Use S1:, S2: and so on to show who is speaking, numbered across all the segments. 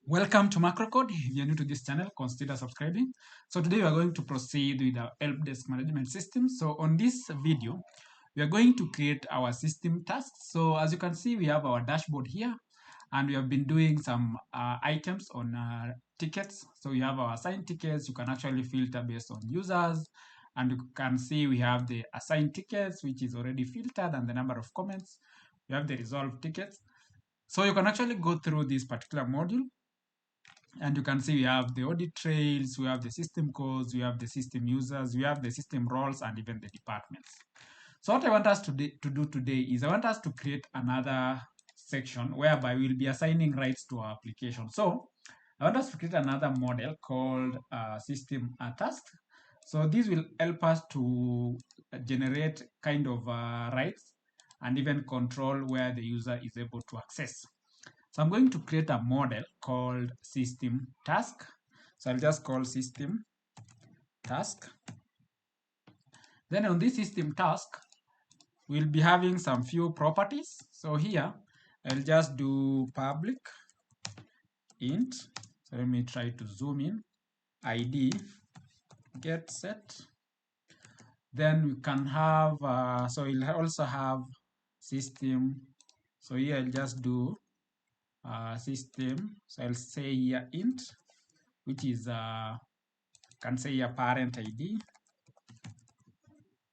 S1: Welcome to MacroCode. If you're new to this channel, consider subscribing. So today we are going to proceed with our help desk management system. So on this video, we are going to create our system tasks. So as you can see, we have our dashboard here, and we have been doing some items on tickets. So we have our assigned tickets. You can actually filter based on users, and you can see we have the assigned tickets, which is already filtered, and the number of comments. We have the resolved tickets. So you can actually go through this particular module, and you can see we have the audit trails, we have the system codes, we have the system users, we have the system roles, and even the departments. So what I want us to do today is I want us to create another section whereby we'll be assigning rights to our application. So I want us to create another model called system task. So this will help us to generate kind of rights and even control where the user is able to access. So I'm going to create a model called system task. So I'll just call system task. Then on this system task, we'll be having some few properties. So here, I'll just do public int. So let me try to zoom in. ID get set. Then we can have, so we'll also have system. So here I'll just do system. So I'll say here int, which is can say a parent ID.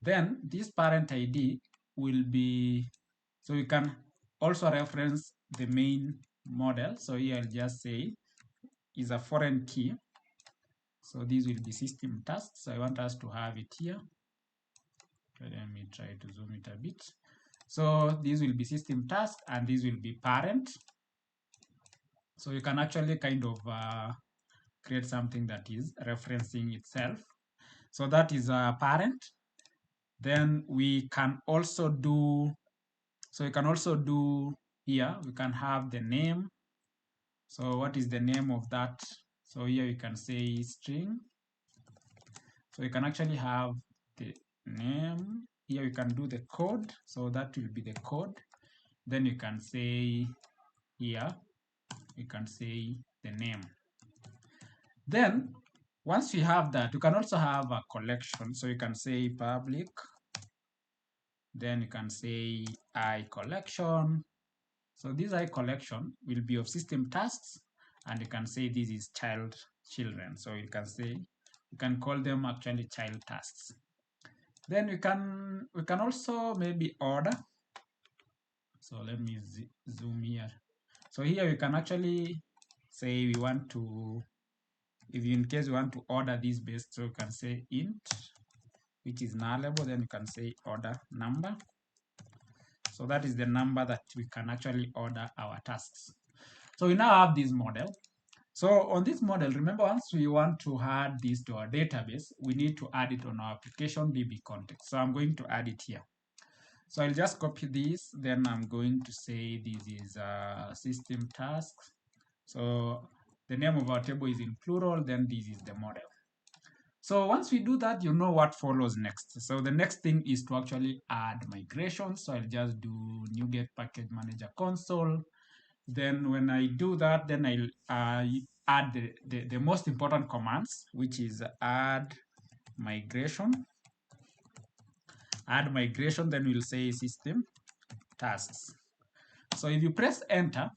S1: Then this parent ID will be, so you can also reference the main model. So here I'll just say is a foreign key. So this will be system tasks. So I want us to have it here. Let me try to zoom it a bit. So this will be system task, and this will be parent. So you can actually kind of create something that is referencing itself. So that is a parent. Then we can also do, so you can also do here, we can have the name. So what is the name of that? So here you can say string. So you can actually have the name. Here you can do the code. So that will be the code. Then you can say here, you can say the name. Then once you have that, you can also have a collection. So you can say public. Then you can say I collection. So this I collection will be of system tasks, and you can say this is children. So you can say, you can call them actually child tasks. Then we can also maybe order. So let me zoom here. So here we can actually say we want to, if in case we want to order this based, so you can say int, which is nullable. Then you can say order number. So that is the number that we can actually order our tasks. So we now have this model. So on this model, remember, once we want to add this to our database, we need to add it on our application DB context. So I'm going to add it here. So I'll just copy this. Then I'm going to say this is system tasks. So the name of our table is in plural. Then this is the model. So once we do that, you know what follows next. So the next thing is to actually add migration. So I'll just do NuGet package manager console. Then when I do that, then I'll add the most important commands, which is add migration. Add migration, then we'll say system tasks. So if you press enter,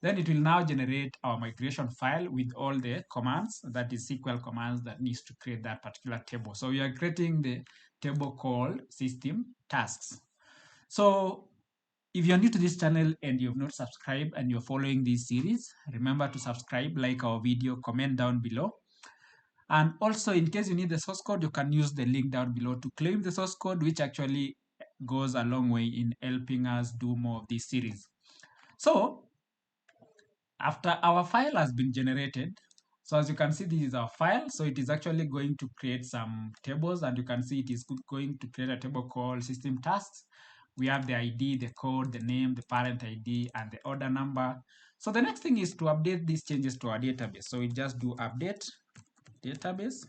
S1: then it will now generate our migration file with all the commands, that is SQL commands that needs to create that particular table. So we are creating the table called system tasks. So if you're new to this channel and you've not subscribed and you're following this series, remember to subscribe, like our video, comment down below. And also, in case you need the source code, you can use the link down below to claim the source code, which actually goes a long way in helping us do more of this series. So after our file has been generated, so as you can see, this is our file. So it is actually going to create some tables, and you can see it is going to create a table called system tasks. We have the ID, the code, the name, the parent ID, and the order number. So the next thing is to update these changes to our database. So we just do update database.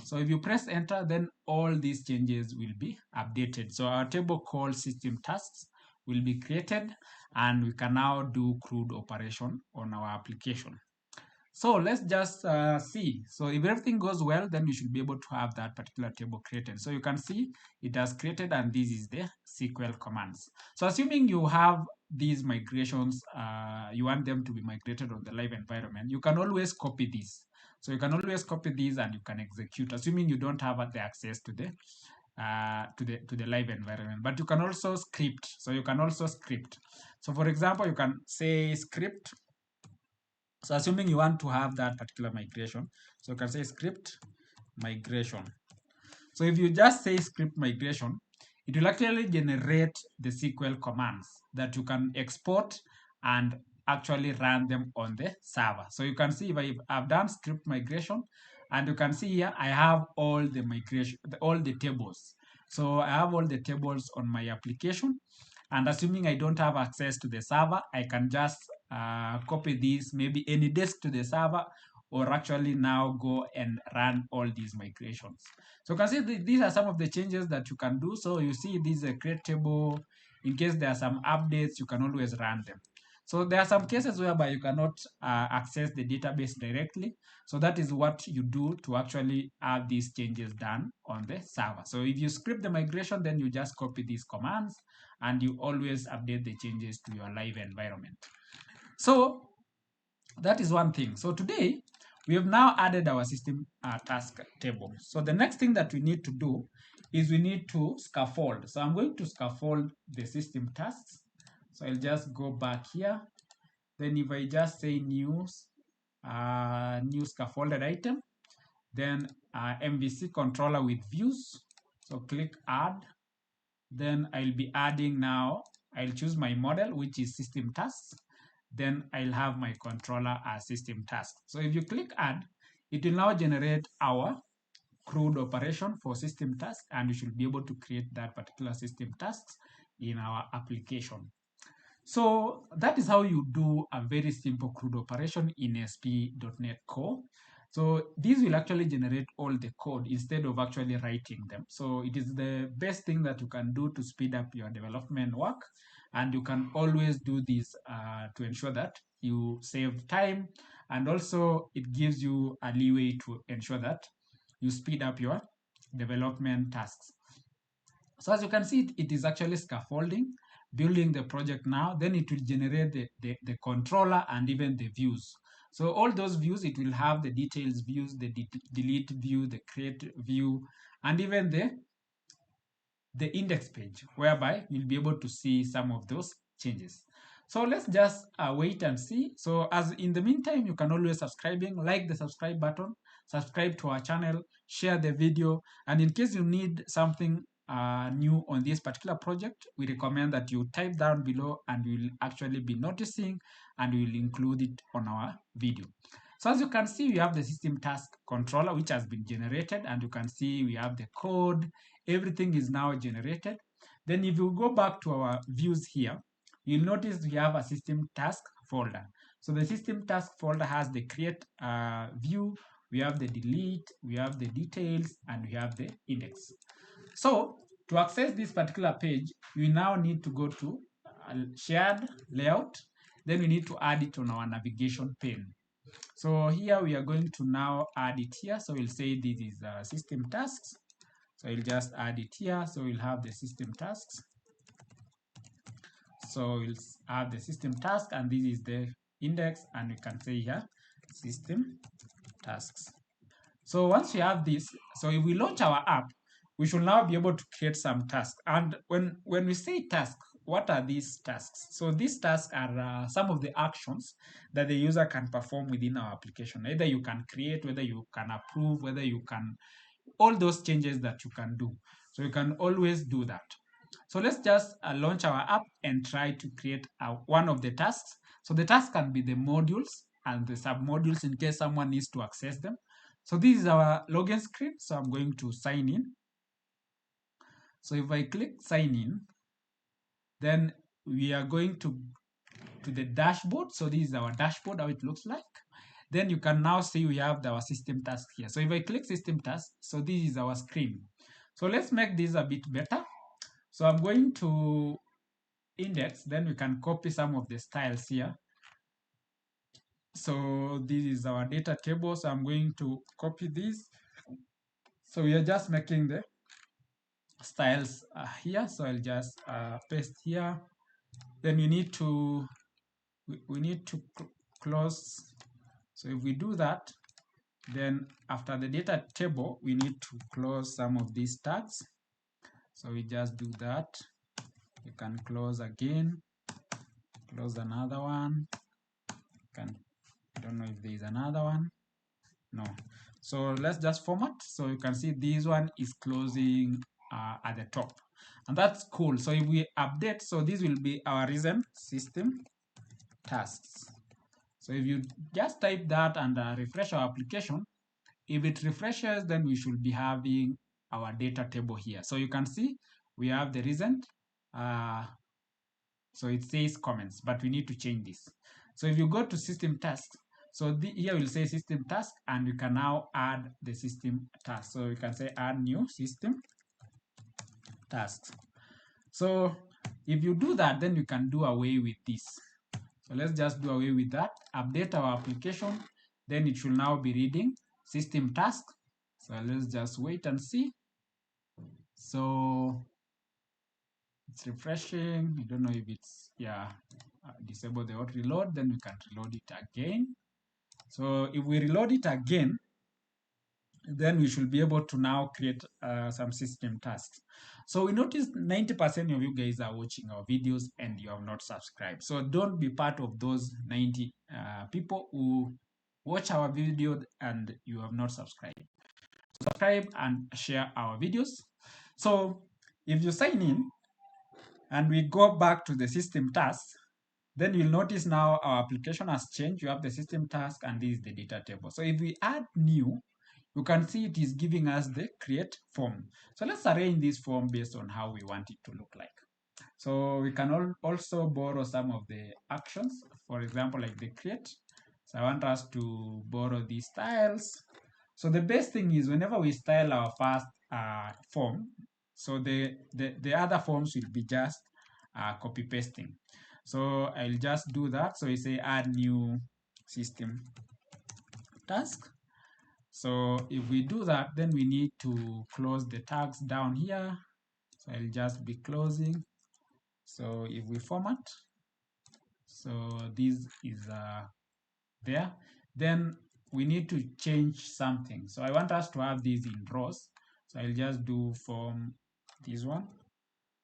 S1: So if you press enter, then all these changes will be updated. So our table called system tasks will be created, and we can now do CRUD operation on our application. So let's just see. So if everything goes well, then you should be able to have that particular table created. So you can see it has created, and this is the SQL commands. So assuming you have these migrations, you want them to be migrated on the live environment, you can always copy this. So you can always copy these and you can execute, assuming you don't have the access to the live environment. But you can also script. So you can also script. So for example, you can say script. So assuming you want to have that particular migration, so you can say script migration. So if you just say script migration, it will actually generate the SQL commands that you can export and actually run them on the server. So you can see if I've done script migration, and you can see here I have all the migration, all the tables. So I have all the tables on my application, and assuming I don't have access to the server, I can just copy this, maybe any disk to the server, or actually now go and run all these migrations. So you can see these are some of the changes that you can do. So you see this is a create table. In case there are some updates, you can always run them. So there are some cases whereby you cannot access the database directly. So that is what you do to actually have these changes done on the server. So if you script the migration, then you just copy these commands and you always update the changes to your live environment. So that is one thing. So today, we have now added our system task table. So the next thing that we need to do is we need to scaffold. So I'm going to scaffold the system tasks. So I'll just go back here. Then if I just say new scaffolded item, then MVC controller with views. So click add. Then I'll be adding now, I'll choose my model, which is system tasks. Then I'll have my controller as system task. So if you click add, it will now generate our CRUD operation for system task, and you should be able to create that particular system tasks in our application. So that is how you do a very simple CRUD operation in ASP.NET Core. So this will actually generate all the code instead of actually writing them. So it is the best thing that you can do to speed up your development work. And you can always do this to ensure that you save time. And also it gives you a leeway to ensure that you speed up your development tasks. So as you can see, it is actually scaffolding, building the project now, then it will generate the controller and even the views. So all those views, it will have the details views, the delete view, the create view, and even the index page, whereby you'll be able to see some of those changes. So let's just wait and see. So as in the meantime, you can always like the subscribe button, subscribe to our channel, share the video, and in case you need something new on this particular project, we recommend that you type down below and we'll actually be noticing and we'll include it on our video. So as you can see, we have the system task controller, which has been generated, and you can see we have the code. Everything is now generated. Then if you go back to our views here, you'll notice we have a system task folder. So the system task folder has the create view, we have the delete, we have the details, and we have the index. So to access this particular page, we now need to go to shared layout. Then we need to add it on our navigation pane. So here we are going to now add it here. So we'll say this is system tasks. So we'll just add it here. So we'll have the system tasks. So we'll have the system task, and this is the index, and we can say here system tasks. So once we have this, so if we launch our app, we should now be able to create some tasks. And when we say tasks, what are these tasks? So these tasks are some of the actions that the user can perform within our application. Either you can create, whether you can approve, whether you can, all those changes that you can do. So you can always do that. So let's just launch our app and try to create one of the tasks. So the task can be the modules and the sub-modules in case someone needs to access them. So this is our login screen. So I'm going to sign in. So if I click sign in, then we are going to the dashboard. So this is our dashboard, how it looks like. Then you can now see we have our system task here. So if I click system task, so this is our screen. So let's make this a bit better. So I'm going to index, then we can copy some of the styles here. So this is our data table. So I'm going to copy this. So we are just making the styles here. So I'll just paste here. Then we need to close. So if we do that, then after the data table, we need to close some of these tags. So we just do that. You can close again, close another one. I don't know if there is another one. No. So let's just format. So you can see this one is closing at the top. And that's cool. So if we update, so this will be our recent system tasks. So if you just type that and refresh our application, if it refreshes, then we should be having our data table here. So you can see we have the recent. So it says comments, but we need to change this. So if you go to system tasks, so here we'll say system task, and we can now add the system task. So we can say add new system tasks. So if you do that, then you can do away with this. So let's just do away with that, update our application, then it should now be reading system task. So let's just wait and see. So it's refreshing. I don't know if it's, yeah, disable the auto reload, then we can reload it again. So if we reload it again, then we should be able to now create some system tasks. So we noticed 90% of you guys are watching our videos and you have not subscribed. So don't be part of those 90 people who watch our video and you have not subscribed. Subscribe and share our videos. So if you sign in and we go back to the system tasks, then you'll notice now our application has changed. You have the system task and this is the data table. So if we add new, you can see it is giving us the create form. So let's arrange this form based on how we want it to look like. So we can also borrow some of the actions, for example, like the create. So I want us to borrow these styles. So the best thing is whenever we style our first form, so the other forms will be just copy pasting. So I'll just do that. So we say add new system task. So if we do that, then we need to close the tags down here. So I'll just be closing. So if we format, so this is there, then we need to change something. So I want us to have these in rows. So I'll just do form this one.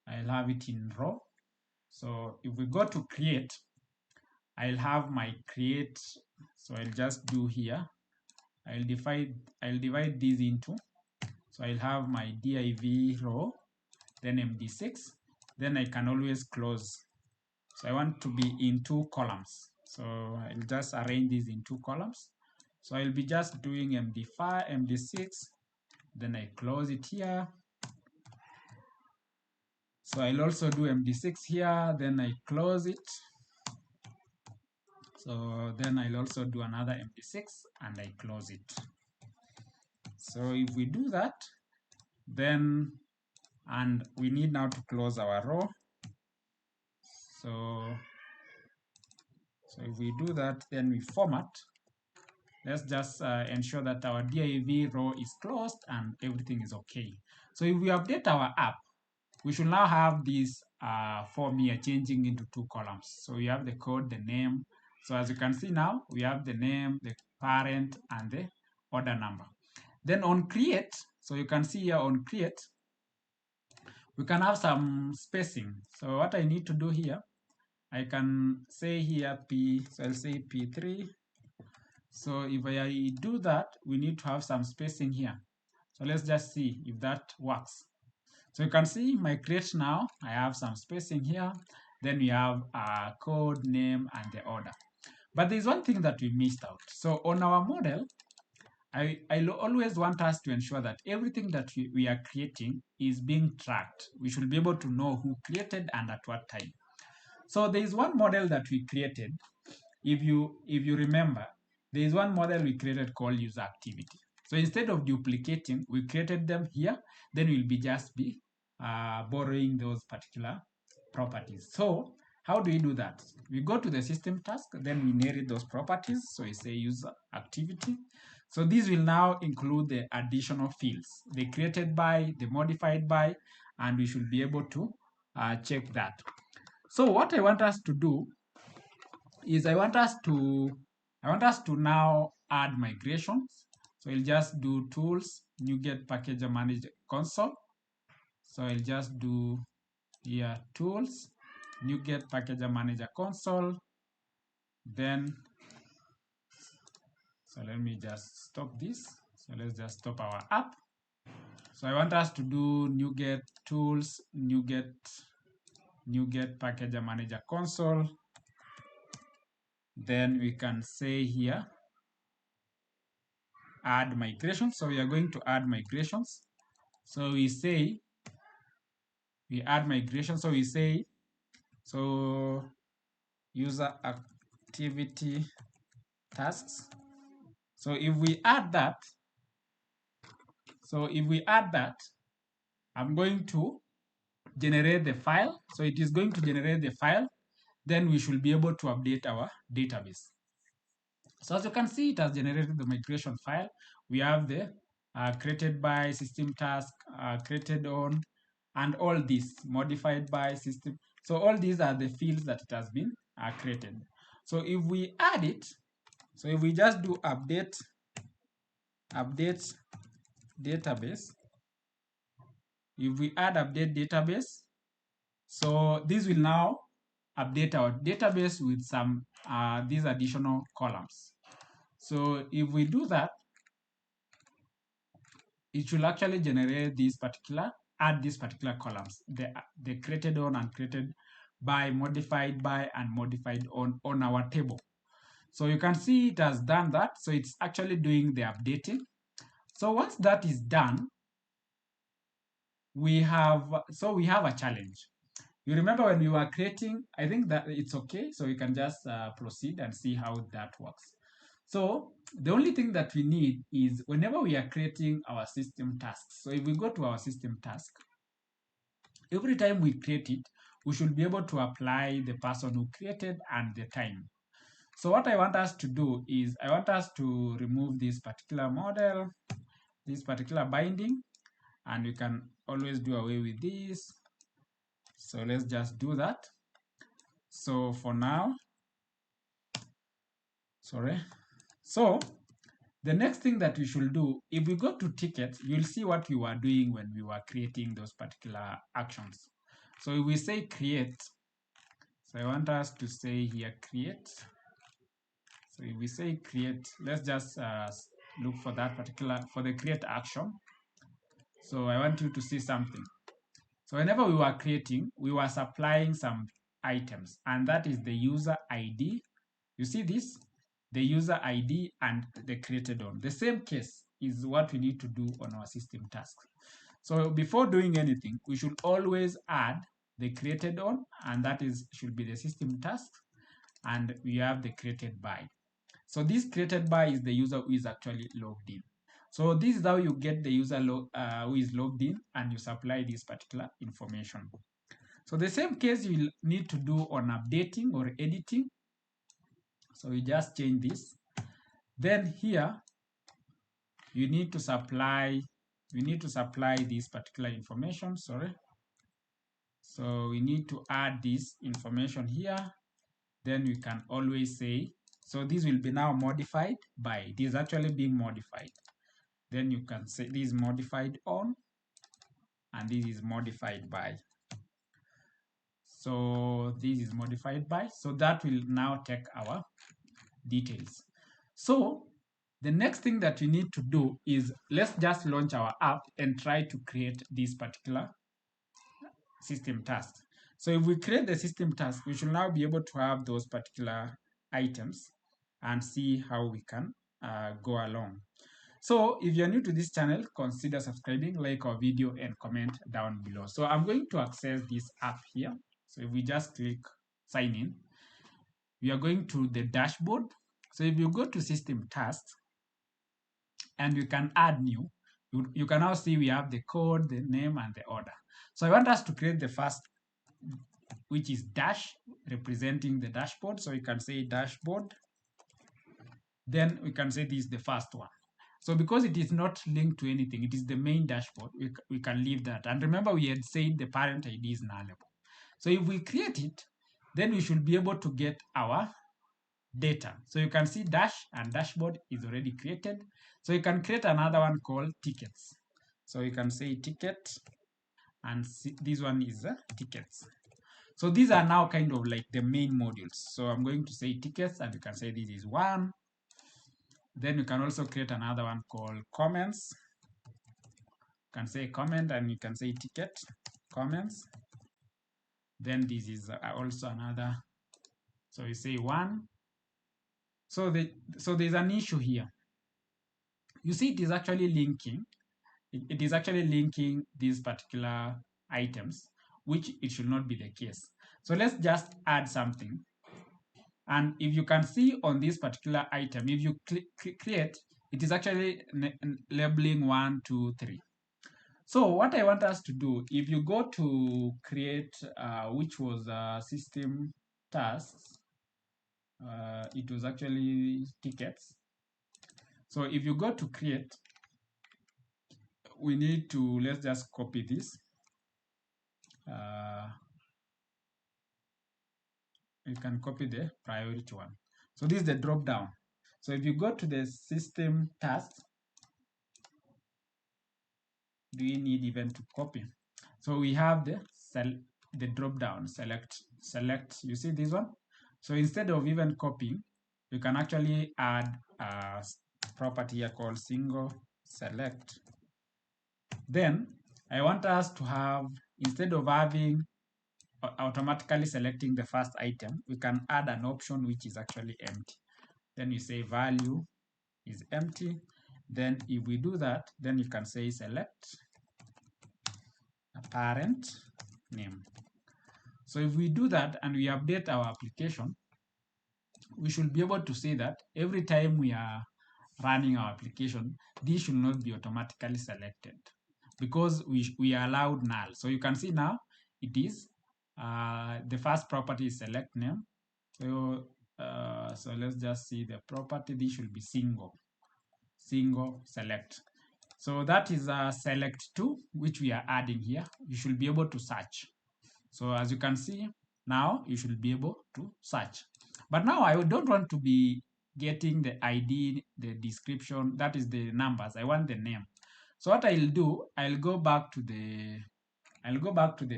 S1: I'll have it in row. So if we go to create, I'll have my create. So I'll just do here. I'll divide these into. So I'll have my div row, then MD6. Then I can always close. So I want to be in 2 columns. So I'll just arrange these in 2 columns. So I'll be just doing MD5, MD6, then I close it here. So I'll also do MD6 here, then I close it. So then I'll also do another MD6 and I close it. So if we do that, then, and we need now to close our row. So if we do that, then we format. Let's just ensure that our div row is closed and everything is okay. So if we update our app, we should now have this form here changing into 2 columns. So we have the code, the name. So as you can see now, we have the name, the parent, and the order number. Then on create, so you can see here on create, we can have some spacing. So what I need to do here, I can say here P, so I'll say P3. So if I do that, we need to have some spacing here. So let's just see if that works. So you can see my create now, I have some spacing here. Then we have code, name, and the order. But there's one thing that we missed out. So on our model, I always want us to ensure that everything that we are creating is being tracked. We should be able to know who created and at what time. So there is one model that we created. If you remember, there is one model we created called user activity. So instead of duplicating, we created them here. Then we'll be just be borrowing those particular properties. So How do we do that? We go to the system task, then we inherit those properties. So we say user activity. So these will now include the additional fields, the created by, the modified by, and we should be able to check that. So what I want us to do is I want us to now add migrations. So I'll just do tools, NuGet Packager Manager Console. So I'll just do here tools, NuGet Packager Manager Console. Then, so let me just stop this. So let's just stop our app. So I want us to do NuGet tools, NuGet Packager Manager Console. Then we can say here, add migrations. So we are going to add migrations. So we say, we add migration. So we say, so user activity tasks. So if we add that, I'm going to generate the file. So it is going to generate the file. Then we should be able to update our database. So as you can see, it has generated the migration file. We have the created by, system task, created on, and all these modified by system. So all these are the fields that it has been created. So if we add it, so if we just do update database, if we add update database, so this will now update our database with some these additional columns. So if we do that, it should actually generate this particular, add these particular columns, the created on and created by, modified by, and modified on our table. So you can see it has done that. So it's actually doing the updating. So once that is done, we have a challenge. You remember when we were creating, I think that it's okay. So we can just proceed and see how that works. So the only thing that we need is whenever we are creating our system tasks. So if we go to our system task, every time we create it, we should be able to apply the person who created and the time. So what I want us to do is I want us to remove this particular model, this particular binding, and we can always do away with this. So let's just do that. So for now, so the next thing that we should do, if we go to tickets, you'll see what we were doing when we were creating those particular actions. So if we say create, so I want us to say here create. So if we say create, let's just look for that particular, for the create action. So I want you to see something. So whenever we were creating, we were supplying some items, and that is the user ID. You see this? The user ID and the created on. The same case is what we need to do on our system task. So before doing anything, we should always add the created on, and that should be the system task, and we have the created by. So this created by is the user who is actually logged in. So this is how you get the user who is logged in, and you supply this particular information. So the same case you will need to do on updating or editing. So we just change this. Then here you need to supply, this particular information, So we need to add this information here. Then we can always say, so this will be now modified by, this is actually being modified. Then you can say this is modified on, and this is modified by. So this is modified by, so that will now take our details. So the next thing that we need to do is let's just launch our app and try to create this particular system task. So if we create the system task, we should now be able to have those particular items and see how we can go along. So if you're new to this channel, consider subscribing, like our video, and comment down below. So I'm going to access this app here. So if we just click sign in, we are going to the dashboard. So if you go to system tasks and you can add new, you can now see we have the code, the name, and the order. So I want us to create the first which is dash representing the dashboard. So we can say dashboard. Then we can say this is the first one. So because it is not linked to anything, it is the main dashboard, we can leave that. And remember we had said the parent ID is nullable. So if we create it, then we should be able to get our data. So you can see dash and dashboard is already created. So you can create another one called tickets. So you can say ticket, and this one is tickets. So these are now kind of like the main modules. So I'm going to say tickets, and you can say this is one. Then you can also create another one called comments. You can say comment, and you can say ticket comments. Then this is also another. So you say one. So there's an issue here. You see, it is actually linking. It is actually linking these particular items, which it should not be the case. So let's just add something. And if you can see on this particular item, if you create, it is actually labeling 1, 2, 3. So what I want us to do, if you go to create, which was system tasks, it was actually tickets. So if you go to create, we need to, let's just copy this. You can copy the priority one. So this is the drop down. So if you go to the system tasks, do we need even to copy? So we have the drop down, select. You see this one? So instead of even copying, you can actually add a property here called single select. Then I want us to have, instead of having automatically selecting the first item, we can add an option which is actually empty. Then you say value is empty. Then if we do that, then you can say select a parent name. So if we do that and we update our application, we should be able to see that every time we are running our application, this should not be automatically selected because we are allowed null. So you can see now it is the first property is select name. So let's just see the property. This should be single select. So that is a select 2, which we are adding here. You should be able to search. So as you can see, now you should be able to search. But now I don't want to be getting the ID, the description, that is the numbers. I want the name. So what I'll do, I'll go back to the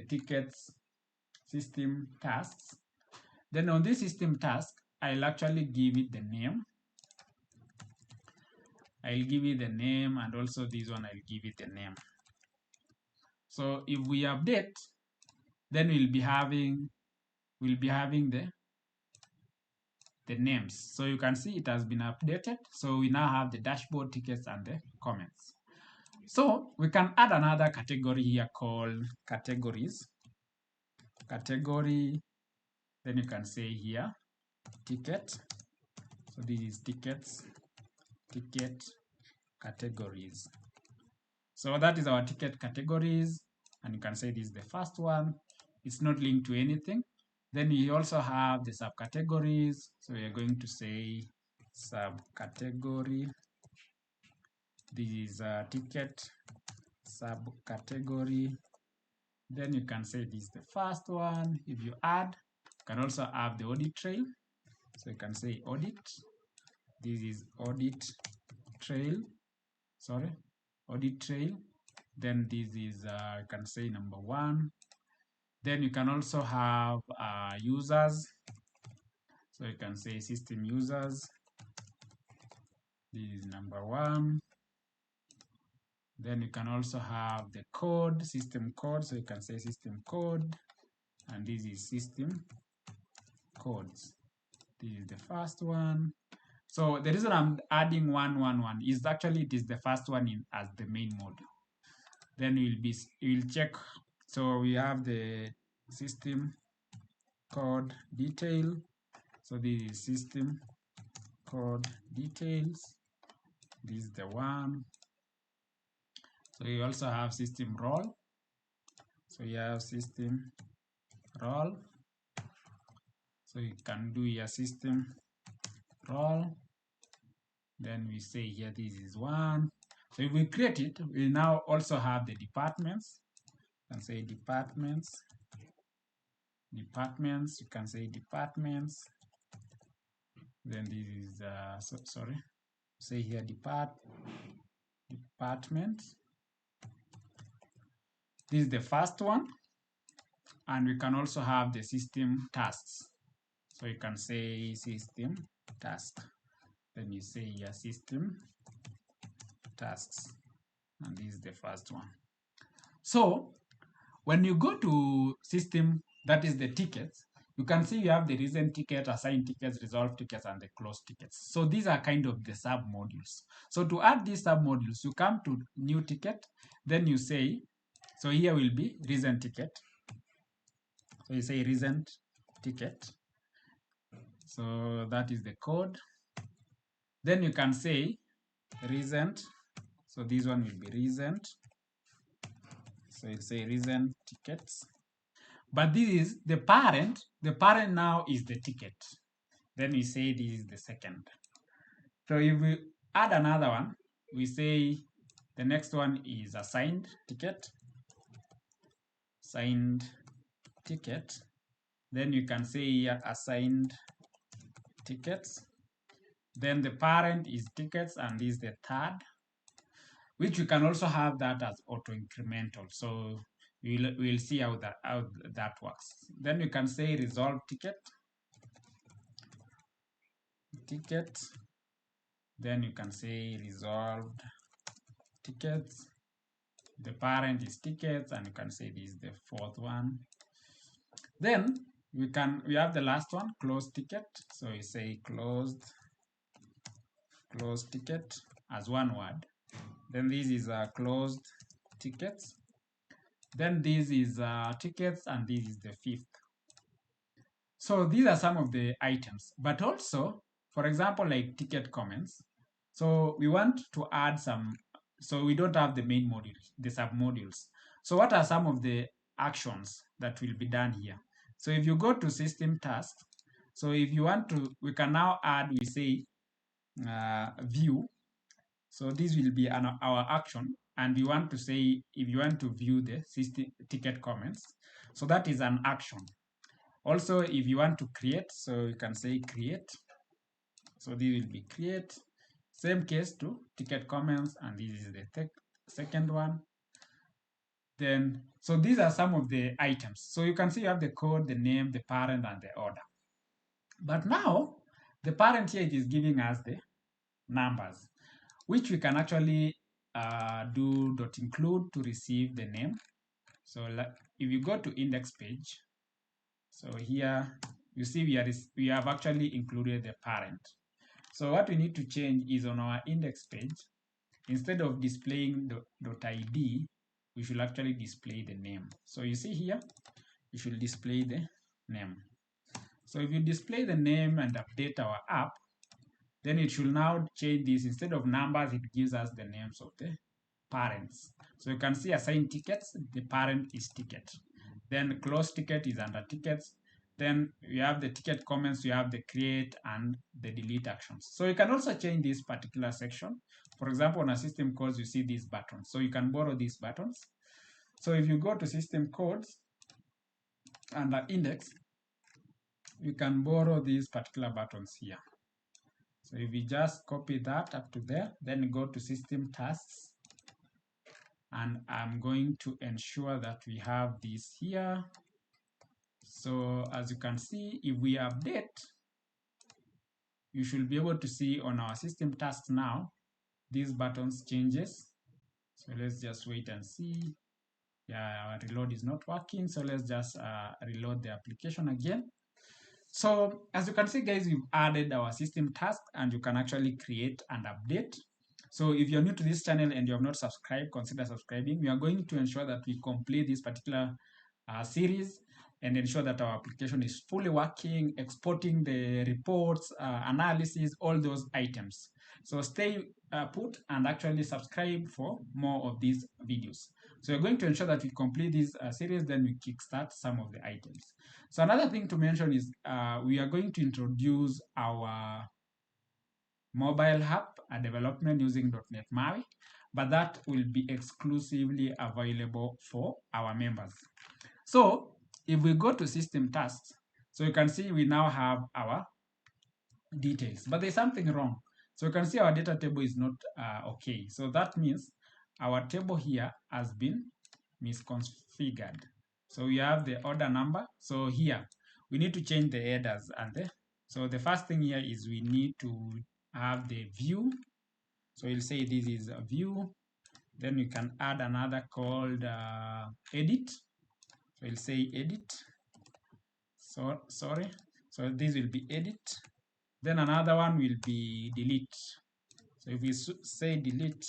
S1: tickets system tasks. Then on this system task, I'll actually give it the name. I'll give it the name, and also this one I'll give it the name. So if we update, then we'll be having the names. So you can see it has been updated. So we now have the dashboard, tickets, and the comments. So we can add another category here called categories. Category, then you can say here ticket. So this is tickets, ticket categories. So that is our ticket categories, and you can say this is the first one. It's not linked to anything. Then we also have the subcategories. So we are going to say subcategory. This is a ticket subcategory. Then you can say this is the first one. If you add, you can also have the audit trail. So you can say audit. This is audit trail. Sorry, audit trail. Then this is, you can say number 1. Then you can also have users. So you can say system users. This is number 1. Then you can also have the code, system code. So you can say system code. And this is system codes. This is the first one. So the reason I'm adding 1, 1, 1 is actually it is the first one in as the main module. Then we'll check. So we have the system code detail. So this is system code details. This is the one. So you also have system role. So you have system role. So you can do your system role. Then we say here this is one. So if we create it, we now also have the departments. You can say departments. Departments. You can say departments. Then this is sorry. Say here department. This is the first one, and we can also have the system tasks. So you can say system task. Then you say your system tasks, and this is the first one. So when you go to system, that is the tickets, you can see you have the recent ticket, assigned tickets, resolved tickets, and the closed tickets. So these are kind of the sub modules. So to add these sub modules, you come to new ticket, then you say, so here will be recent ticket. So you say recent ticket. So that is the code. Then you can say recent. So this one will be recent. So you say recent tickets. But this is the parent. The parent now is the ticket. Then we say this is the second. So if we add another one, we say the next one is assigned ticket. Assigned ticket. Then you can say here assigned tickets. Then the parent is tickets, and this is the third, which you can also have that as auto incremental. So we'll see how that works. Then you can say resolve ticket. Then you can say resolved tickets. The parent is tickets, and you can say this is the fourth one. Then we have the last one, closed ticket. So you say closed ticket as one word. Then this is closed tickets. Then this is tickets, and this is the fifth. So these are some of the items, but also, for example, like ticket comments. So we want to add some, so we don't have the main module, the sub modules. So what are some of the actions that will be done here? So if you go to system tasks, so if you want to, we can now add, we say view. So this will be our action, and we want to say if you want to view the system ticket comments. So that is an action. Also, if you want to create, so you can say create. So this will be create. Same case to ticket comments, and this is the second one. Then, so these are some of the items. So you can see you have the code, the name, the parent, and the order. But now, the parent here is giving us the numbers, which we can actually do .include to receive the name. So if you go to index page, so here you see we have actually included the parent. So what we need to change is on our index page, instead of displaying .id, we should actually display the name. So you see here, you should display the name. So if you display the name and update our app, then it should now change this. Instead of numbers, it gives us the names of the parents. So you can see assigned tickets, the parent is ticket. Then closed ticket is under tickets. Then you have the ticket comments, you have the create and the delete actions. So you can also change this particular section. For example, on a system codes, you see these buttons. So you can borrow these buttons. So if you go to system codes under index, you can borrow these particular buttons here. So if we just copy that up to there, then go to system tasks. And I'm going to ensure that we have this here. So as you can see, if we update, you should be able to see on our system tasks now, these buttons changes. So let's just wait and see. Yeah, our reload is not working. So let's just reload the application again. So as you can see, guys, we've added our system task, and you can actually create and update. So if you're new to this channel and you have not subscribed, consider subscribing. We are going to ensure that we complete this particular series and ensure that our application is fully working, exporting the reports, analysis, all those items. So stay put and actually subscribe for more of these videos. So we're going to ensure that we complete this series, then we kickstart some of the items. So another thing to mention is we are going to introduce our mobile app development using .NET MAUI, but that will be exclusively available for our members. So if we go to system tasks, so you can see we now have our details, but there's something wrong. So you can see our data table is not okay. So that means our table here has been misconfigured. So we have the order number. So here we need to change the headers and so the first thing here is we need to have the view. So you'll say this is a view. Then you can add another called edit. So you'll say edit. So sorry. So this will be edit. Then another one will be delete. So if we say delete,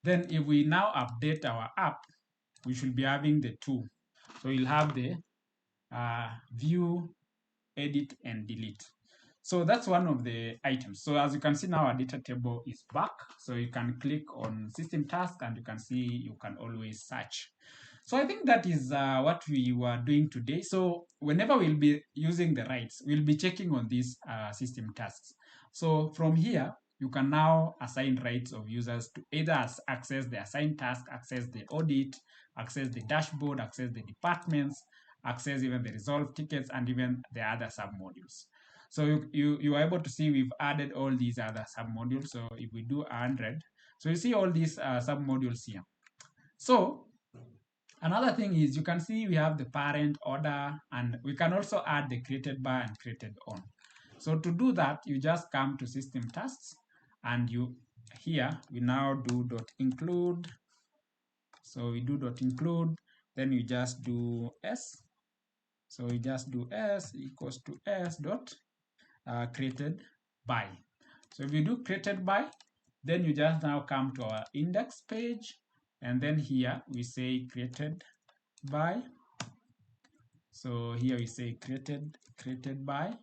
S1: then if we now update our app, we should be having the two. So you'll have the view, edit, and delete. So that's one of the items. So as you can see now, our data table is back. So you can click on system task and you can see you can always search. So I think that is what we were doing today. So whenever we'll be using the rights, we'll be checking on these system tasks. So from here, you can now assign rights of users to either access the assigned task, access the audit, access the dashboard, access the departments, access even the resolve tickets, and even the other submodules. So you are able to see we've added all these other submodules. So if we do 100, so you see all these submodules here. So another thing is you can see we have the parent order, and we can also add the created by and created on. So to do that, you just come to system tasks and you here we now do dot include. So we do dot include, then you just do s. So we just do s equals to s dot created by. So if you do created by, then you just now come to our index page, and then here we say created by. So here we say created by,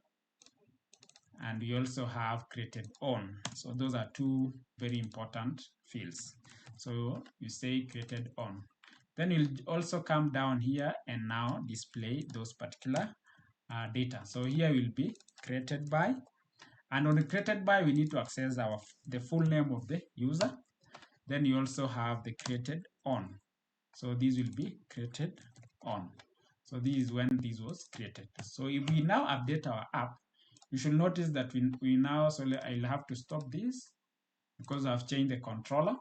S1: and we also have created on. So those are two very important fields. So you say created on. Then you'll also come down here and now display those particular data. So here will be created by, and on the created by we need to access the full name of the user. Then you also have the created on. So this will be created on. So this is when this was created. So if we now update our app, you should notice that we now, so I'll have to stop this because I've changed the controller.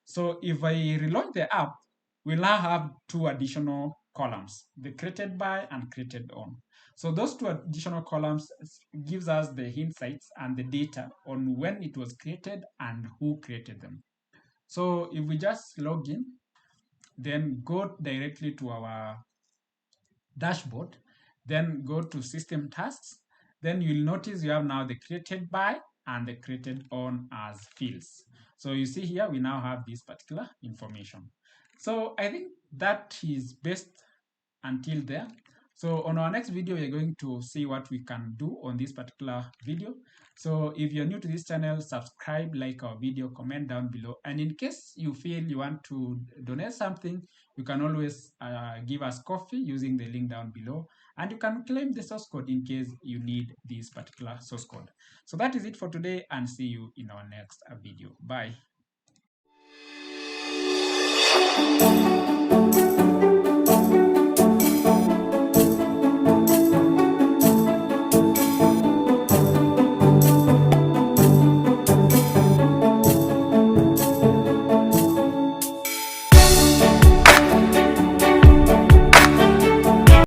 S1: So if I relaunch the app, we'll now have two additional columns, the created by and created on. So those two additional columns gives us the insights and the data on when it was created and who created them. So if we just log in, then go directly to our dashboard, then go to system tasks, then you'll notice you have now the created by and the created on as fields. So you see here, we now have this particular information. So I think that is best until there. So on our next video, we're going to see what we can do on this particular video. So if you're new to this channel, subscribe, like our video, comment down below. And in case you feel you want to donate something, you can always give us coffee using the link down below. And you can claim the source code in case you need this particular source code. So that is it for today, and see you in our next video. Bye.